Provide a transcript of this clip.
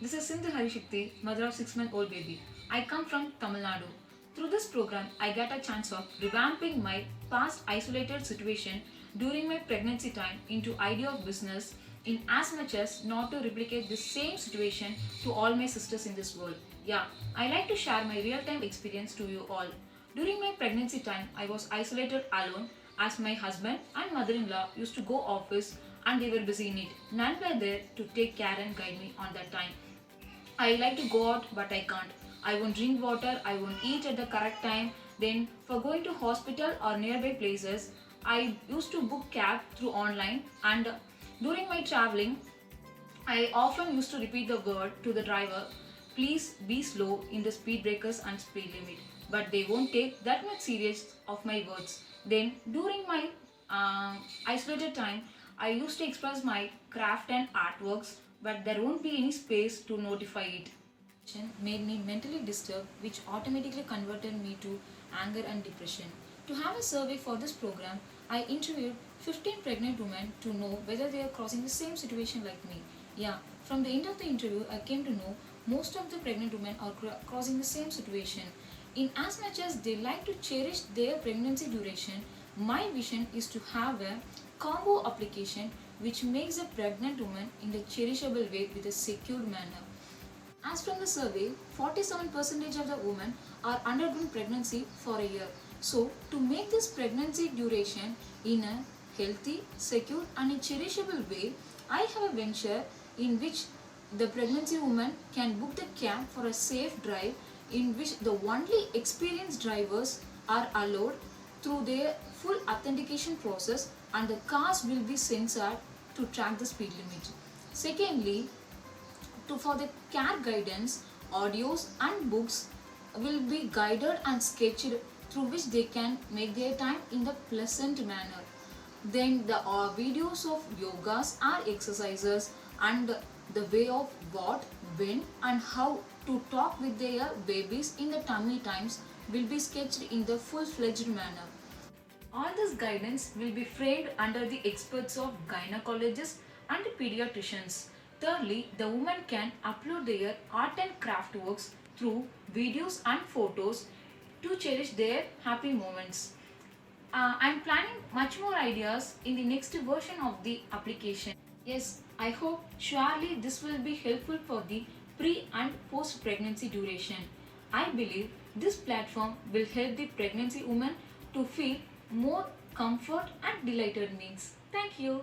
This is Sindhu Harishikti, mother of 6-month-old baby. I come from Tamil Nadu. Through this program, I get a chance of revamping my past isolated situation during my pregnancy time into idea of business in as much as not to replicate the same situation to all my sisters in this world. Yeah, I like to share my real-time experience to you all. During my pregnancy time, I was isolated alone as my husband and mother-in-law used to go office and they were busy in it. None were there to take care and guide me on that time. I like to go out, but I can't. I won't drink water, I won't eat at the correct time. Then, for going to hospital or nearby places, I used to book cab through online and during my traveling, I often used to repeat the word to the driver, please be slow in the speed breakers and speed limit. But they won't take that much serious of my words. Then during my isolated time, I used to express my craft and artworks, but there won't be any space to notify it. Made me mentally disturbed, which automatically converted me to anger and depression. To have a survey for this program, I interviewed 15 pregnant women to know whether they are crossing the same situation like me. Yeah, from the end of the interview, I came to know most of the pregnant women are crossing the same situation. In as much as they like to cherish their pregnancy duration, my vision is to have a combo application which makes a pregnant woman in a cherishable way with a secured manner. As from the survey, 47% of the women are undergoing pregnancy for a year. So, to make this pregnancy duration in a healthy, secure and a cherishable way, I have a venture in which the pregnancy woman can book the cab for a safe drive in which the only experienced drivers are allowed through their full authentication process and the cars will be censored to track the speed limit. Secondly, for the care guidance, audios and books will be guided and sketched through which they can make their time in the pleasant manner. Then the videos of yogas or exercises and the way of what, when and how to talk with their babies in the tummy times will be sketched in the full-fledged manner. All this guidance will be framed under the experts of gynecologists and pediatricians. Thirdly, the woman can upload their art and craft works through videos and photos to cherish their happy moments. I'm planning much more ideas in the next version of the application. Yes, I hope surely this will be helpful for the pre and post pregnancy duration. I believe this platform will help the pregnancy woman to feel more comfort and delighted means. Thank you.